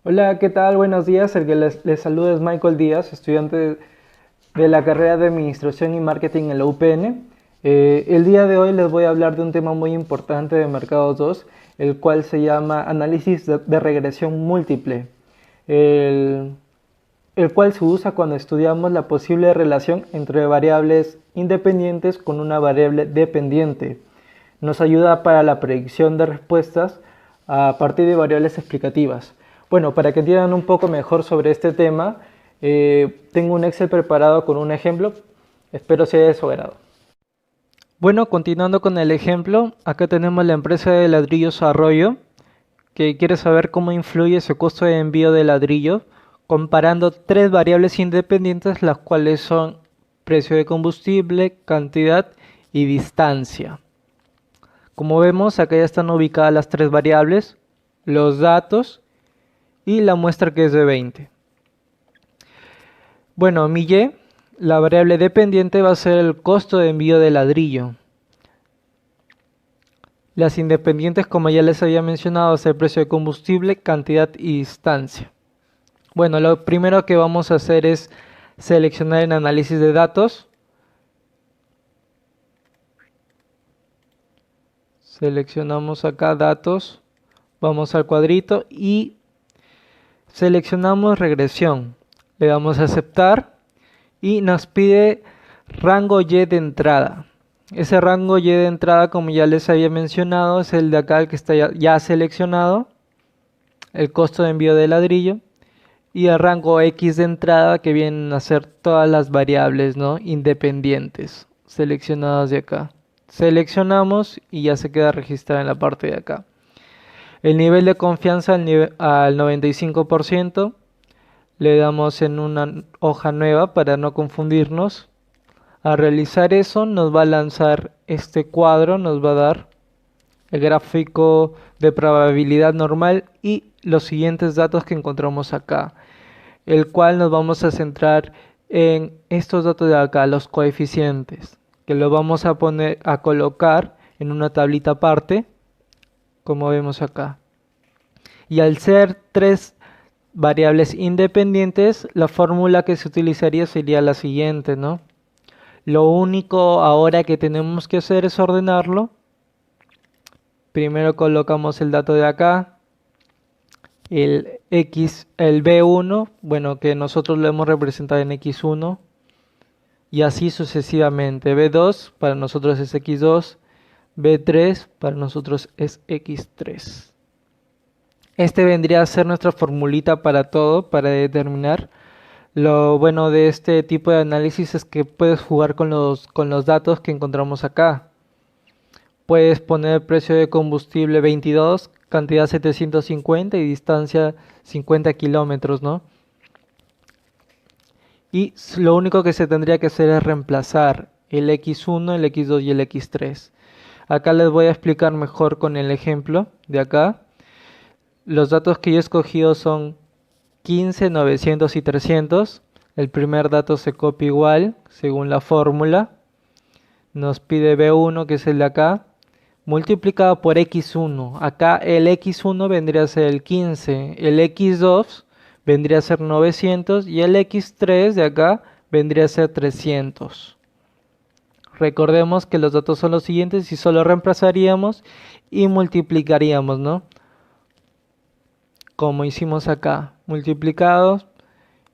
Hola, ¿qué tal? Buenos días. El que les saluda es Michael Díaz, estudiante de la carrera de Administración y Marketing en la UPN. El día de hoy les voy a hablar de un tema muy importante de Mercados 2, el cual se llama análisis de regresión múltiple, el, el cual se usa cuando estudiamos la posible relación entre variables independientes con una variable dependiente. Nos ayuda para la predicción de respuestas a partir de variables explicativas. Bueno, para que entiendan un poco mejor sobre este tema, tengo un Excel preparado con un ejemplo. Espero sea de su agrado. Bueno, continuando con el ejemplo, acá tenemos la empresa de ladrillos Arroyo, que quiere saber cómo influye su costo de envío de ladrillo, comparando tres variables independientes, las cuales son precio de combustible, cantidad y distancia. Como vemos, acá ya están ubicadas las tres variables, los datos y la muestra que es de 20. Bueno, mi y, la variable dependiente va a ser el costo de envío de ladrillo. Las independientes, como ya les había mencionado, es el precio de combustible, cantidad y distancia. Bueno, lo primero que vamos a hacer es seleccionar en análisis de datos. Seleccionamos acá datos, vamos al cuadrito y seleccionamos regresión. Le damos a aceptar y nos pide rango Y de entrada. Ese rango Y de entrada, como ya les había mencionado, es el de acá, el que está ya seleccionado, el costo de envío de ladrillo, y el rango X de entrada, que vienen a ser todas las variables, ¿no?, independientes seleccionadas de acá. Seleccionamos y ya se queda registrada en la parte de acá. El nivel de confianza al 95%. Le damos en una hoja nueva para no confundirnos. Al realizar eso nos va a lanzar este cuadro, nos va a dar el gráfico de probabilidad normal y los siguientes datos que encontramos acá, el cual nos vamos a centrar en estos datos de acá, los coeficientes, que lo vamos a colocar en una tablita aparte, como vemos acá. Y al ser tres variables independientes, la fórmula que se utilizaría sería la siguiente, ¿no? Lo único ahora que tenemos que hacer es ordenarlo. Primero colocamos el dato de acá, el B1, bueno, que nosotros lo hemos representado en X1, y así sucesivamente. B2 para nosotros es X2, B3 para nosotros es X3. Este vendría a ser nuestra formulita para todo, para determinar. Lo bueno de este tipo de análisis es que puedes jugar con los datos que encontramos acá. Puedes poner precio de combustible 22, cantidad 750 y distancia 50 kilómetros, ¿no? Y lo único que se tendría que hacer es reemplazar el X1, el X2 y el X3. Acá les voy a explicar mejor con el ejemplo de acá. Los datos que yo he escogido son 15, 900 y 300. El primer dato se copia igual, según la fórmula. Nos pide B1, que es el de acá, multiplicado por X1. Acá el X1 vendría a ser el 15, el X2 vendría a ser 900 y el X3 de acá vendría a ser 300. Recordemos que los datos son los siguientes y solo reemplazaríamos y multiplicaríamos, ¿no? Como hicimos acá, multiplicados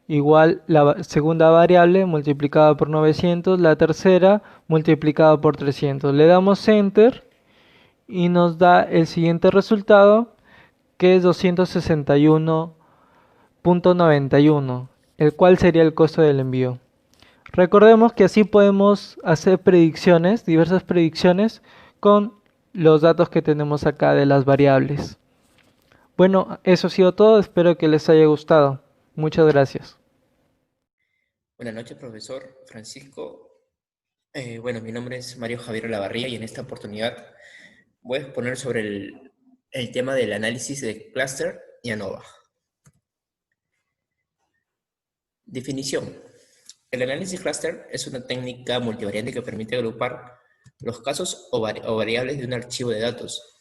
igual la segunda variable multiplicada por 900, la tercera multiplicada por 300. Le damos Enter y nos da el siguiente resultado, que es 261.91, el cual sería el costo del envío. Recordemos que así podemos hacer predicciones, diversas predicciones, con los datos que tenemos acá de las variables. Bueno, eso ha sido todo, espero que les haya gustado. Muchas gracias. Buenas noches, profesor Francisco. Bueno, mi nombre es Mario Javier Olavarría y en esta oportunidad voy a exponer sobre el tema del análisis de clúster y ANOVA. Definición. El análisis clúster es una técnica multivariante que permite agrupar los casos o variables de un archivo de datos,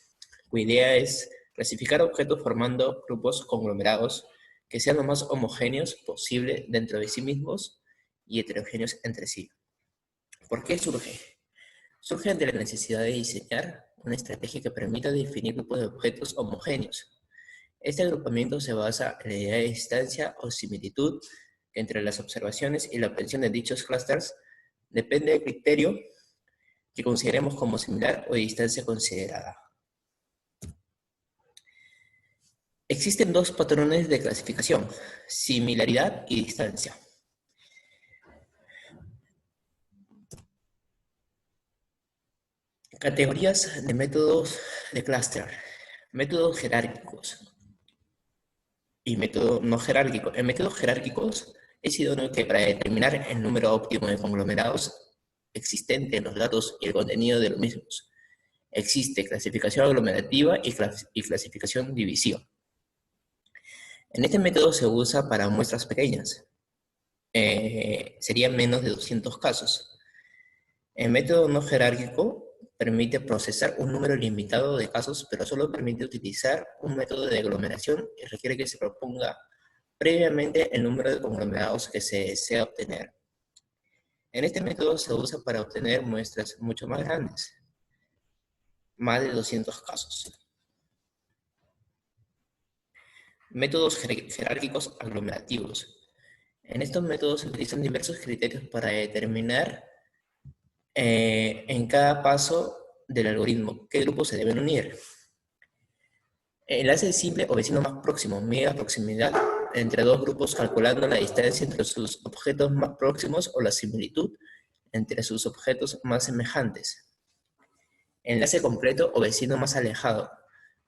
cuya idea es clasificar objetos formando grupos conglomerados que sean lo más homogéneos posible dentro de sí mismos y heterogéneos entre sí. ¿Por qué surge? Surge ante la necesidad de diseñar una estrategia que permita definir grupos de objetos homogéneos. Este agrupamiento se basa en la idea de distancia o similitud que entre las observaciones y la obtención de dichos clústeres depende del criterio que consideremos como similar o de distancia considerada. Existen dos patrones de clasificación, similaridad y distancia. Categorías de métodos de clúster, métodos jerárquicos y métodos no jerárquicos. En métodos jerárquicos es idóneo que para determinar el número óptimo de conglomerados existente en los datos y el contenido de los mismos, existe clasificación aglomerativa y clasificación divisiva. En este método se usa para muestras pequeñas, serían menos de 200 casos. El método no jerárquico permite procesar un número limitado de casos, pero solo permite utilizar un método de aglomeración y requiere que se proponga previamente el número de conglomerados que se desea obtener. En este método se usa para obtener muestras mucho más grandes, más de 200 casos. Métodos jerárquicos aglomerativos. En estos métodos se utilizan diversos criterios para determinar en cada paso del algoritmo qué grupos se deben unir. Enlace simple o vecino más próximo mide la proximidad entre dos grupos calculando la distancia entre sus objetos más próximos o la similitud entre sus objetos más semejantes. Enlace completo o vecino más alejado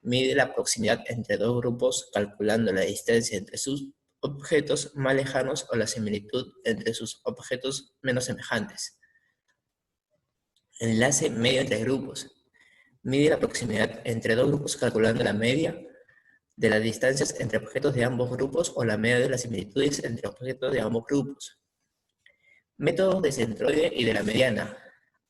mide la proximidad entre dos grupos calculando la distancia entre sus objetos más lejanos o la similitud entre sus objetos menos semejantes. Enlace medio entre grupos. Mide la proximidad entre dos grupos calculando la media de las distancias entre objetos de ambos grupos o la media de las similitudes entre objetos de ambos grupos. Métodos de centroide y de la mediana.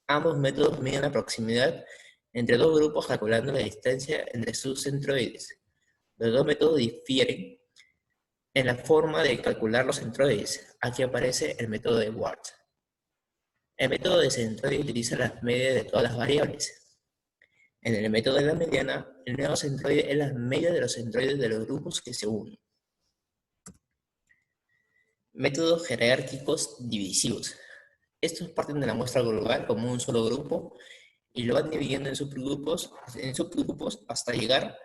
Ambos métodos miden la proximidad entre dos grupos calculando la distancia entre sus centroides. Los dos métodos difieren en la forma de calcular los centroides. Aquí aparece el método de Ward. El método de centroide utiliza las medias de todas las variables. En el método de la mediana, el nuevo centroide es la media de los centroides de los grupos que se unen. Métodos jerárquicos divisivos. Estos parten de la muestra global como un solo grupo y lo van dividiendo en subgrupos hasta llegar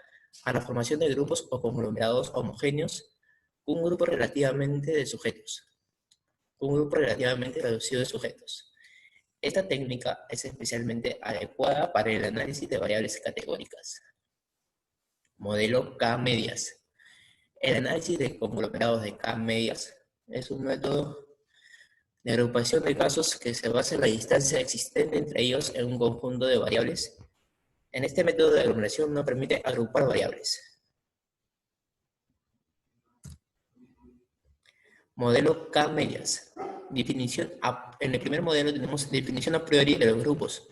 a la formación de grupos o conglomerados homogéneos, un grupo relativamente de sujetos. Un grupo relativamente reducido de sujetos. Esta técnica es especialmente adecuada para el análisis de variables categóricas. Modelo K-medias. El análisis de conglomerados de K-medias es un método de agrupación de casos que se basa en la distancia existente entre ellos en un conjunto de variables. En este método de aglomeración no permite agrupar variables. Modelo K-medias. En el primer modelo tenemos definición a priori de los grupos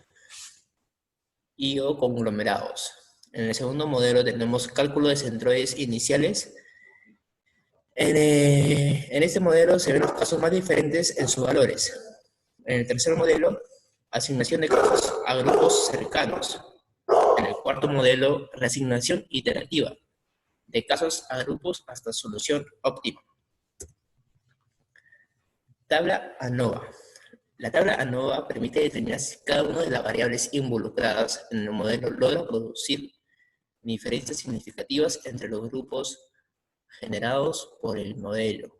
y o conglomerados. En el segundo modelo tenemos cálculo de centroides iniciales. En este modelo se ven los casos más diferentes en sus valores. En el tercer modelo, asignación de casos a grupos cercanos. En el cuarto modelo, reasignación iterativa de casos a grupos hasta solución óptima. Tabla ANOVA. La tabla ANOVA permite determinar si cada una de las variables involucradas en el modelo logra producir diferencias significativas entre los grupos generados por el modelo.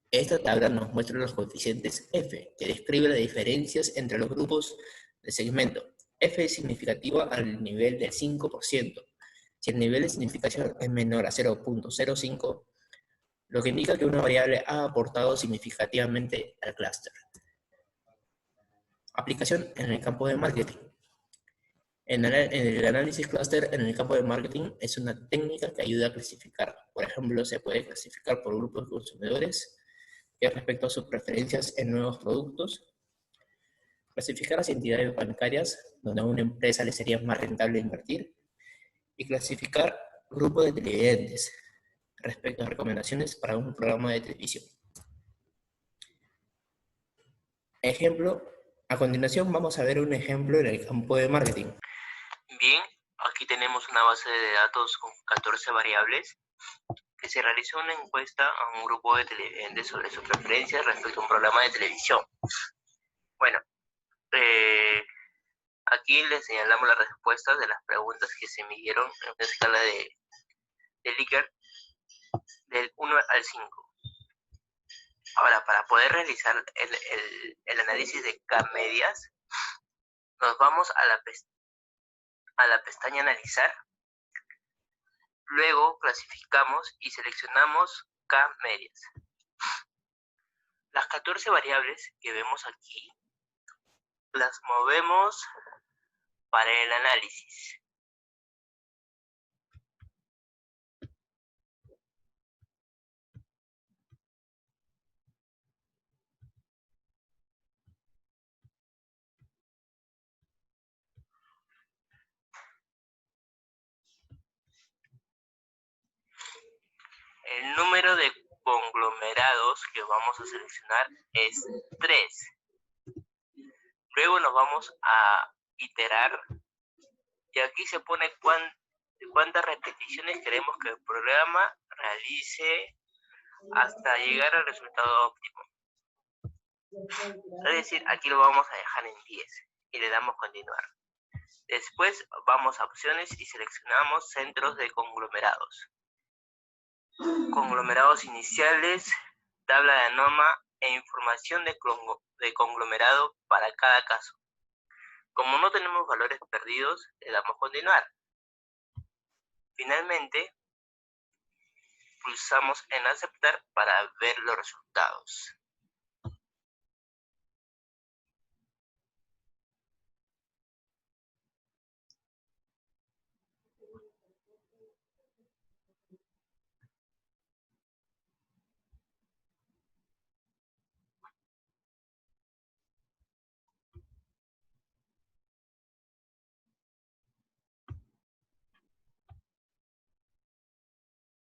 Esta tabla nos muestra los coeficientes F, que describe las diferencias entre los grupos de segmento. F es significativa al nivel del 5%. Si el nivel de significación es menor a 0.05, lo que indica que una variable ha aportado significativamente al clúster. Aplicación en el campo de marketing. En el análisis clúster en el campo de marketing es una técnica que ayuda a clasificar. Por ejemplo, se puede clasificar por grupos de consumidores respecto a sus preferencias en nuevos productos, clasificar las entidades bancarias donde a una empresa le sería más rentable invertir y clasificar grupos de televidentes. respecto a recomendaciones para un programa de televisión. Ejemplo, a continuación vamos a ver un ejemplo en el campo de marketing. Bien, aquí tenemos una base de datos con 14 variables que se realizó una encuesta a un grupo de televidentes sobre sus preferencias respecto a un programa de televisión. Bueno, aquí les señalamos las respuestas de las preguntas que se midieron en una escala de Likert del 1 al 5. Ahora, para poder realizar el análisis de K-medias, nos vamos a la pestaña Analizar. Luego clasificamos y seleccionamos K-medias. Las 14 variables que vemos aquí las movemos para el análisis. El número de conglomerados que vamos a seleccionar es 3. Luego nos vamos a iterar y aquí se pone cuántas repeticiones queremos que el programa realice hasta llegar al resultado óptimo. Es decir, aquí lo vamos a dejar en 10 y le damos continuar. Después vamos a opciones y seleccionamos centros de conglomerados. Conglomerados iniciales, tabla de ANOMA e información de conglomerado para cada caso. Como no tenemos valores perdidos, le damos continuar. Finalmente, pulsamos en aceptar para ver los resultados.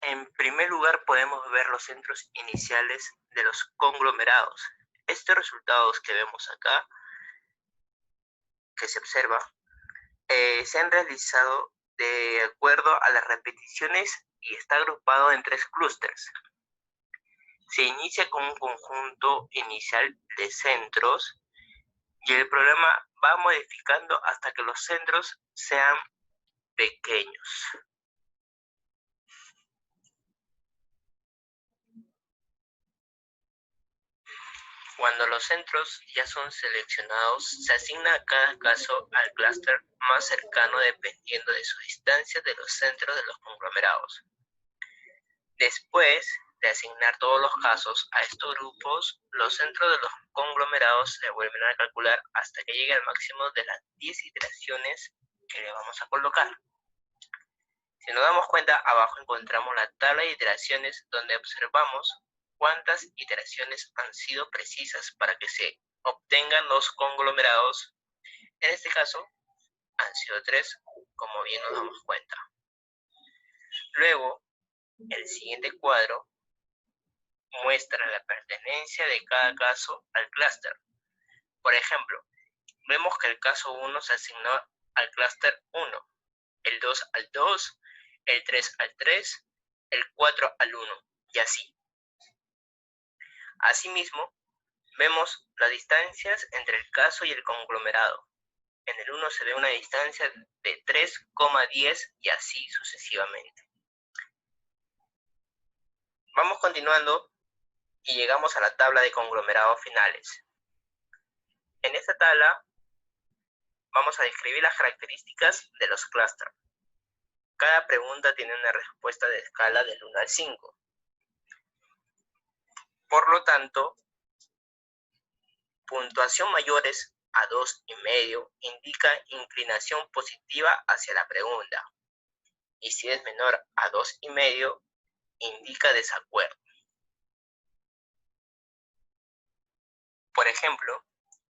En primer lugar podemos ver los centros iniciales de los conglomerados. Estos resultados que vemos acá, que se observa, se han realizado de acuerdo a las repeticiones y está agrupado en 3 clústeres. Se inicia con un conjunto inicial de centros y el programa va modificando hasta que los centros sean pequeños. Cuando los centros ya son seleccionados, se asigna a cada caso al clúster más cercano dependiendo de su distancia de los centros de los conglomerados. Después de asignar todos los casos a estos grupos, los centros de los conglomerados se vuelven a calcular hasta que llegue al máximo de las 10 iteraciones que le vamos a colocar. Si nos damos cuenta, abajo encontramos la tabla de iteraciones donde observamos cuántas iteraciones han sido precisas para que se obtengan los conglomerados. En este caso, han sido 3, como bien nos damos cuenta. Luego, el siguiente cuadro muestra la pertenencia de cada caso al clúster. Por ejemplo, vemos que el caso 1 se asignó al clúster 1, el 2 al 2, el 3 al 3, el 4 al 1, y así. Asimismo, vemos las distancias entre el caso y el conglomerado. En el 1 se ve una distancia de 3,10 y así sucesivamente. Vamos continuando y llegamos a la tabla de conglomerados finales. En esta tabla vamos a describir las características de los clústeres. Cada pregunta tiene una respuesta de escala del 1 al 5. Por lo tanto, puntuación mayores a 2,5 indica inclinación positiva hacia la pregunta. Y si es menor a 2,5, indica desacuerdo. Por ejemplo,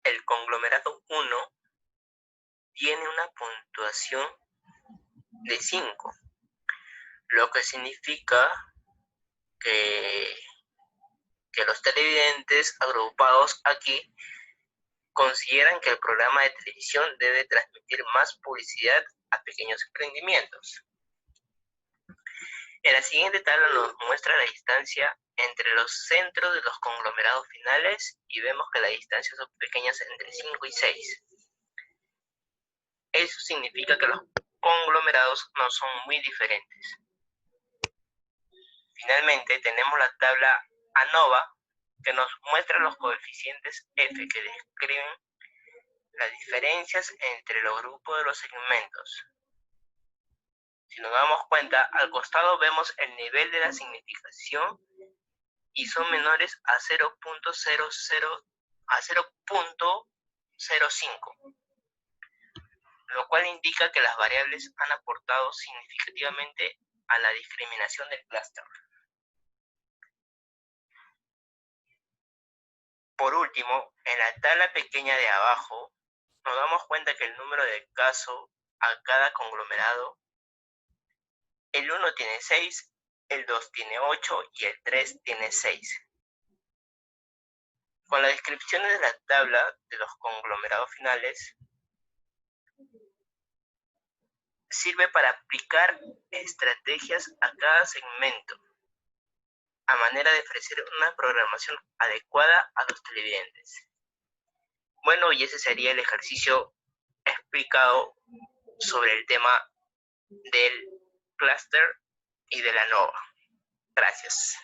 el conglomerado 1 tiene una puntuación de 5, lo que significa que, que los televidentes agrupados aquí consideran que el programa de televisión debe transmitir más publicidad a pequeños emprendimientos. En la siguiente tabla nos muestra la distancia entre los centros de los conglomerados finales y vemos que las distancias son pequeñas entre 5 y 6. Eso significa que los conglomerados no son muy diferentes. Finalmente tenemos la tabla ANOVA que nos muestra los coeficientes F que describen las diferencias entre los grupos de los segmentos. Si nos damos cuenta, al costado vemos el nivel de la significación y son menores a 0.05, lo cual indica que las variables han aportado significativamente a la discriminación del clúster. Por último, en la tabla pequeña de abajo, nos damos cuenta que el número de casos a cada conglomerado, el 1 tiene 6, el 2 tiene 8 y el 3 tiene 6. Con las descripciones de la tabla de los conglomerados finales, sirve para aplicar estrategias a cada segmento, a manera de ofrecer una programación adecuada a los televidentes. Bueno, y ese sería el ejercicio explicado sobre el tema del clúster y de la ANOVA. Gracias.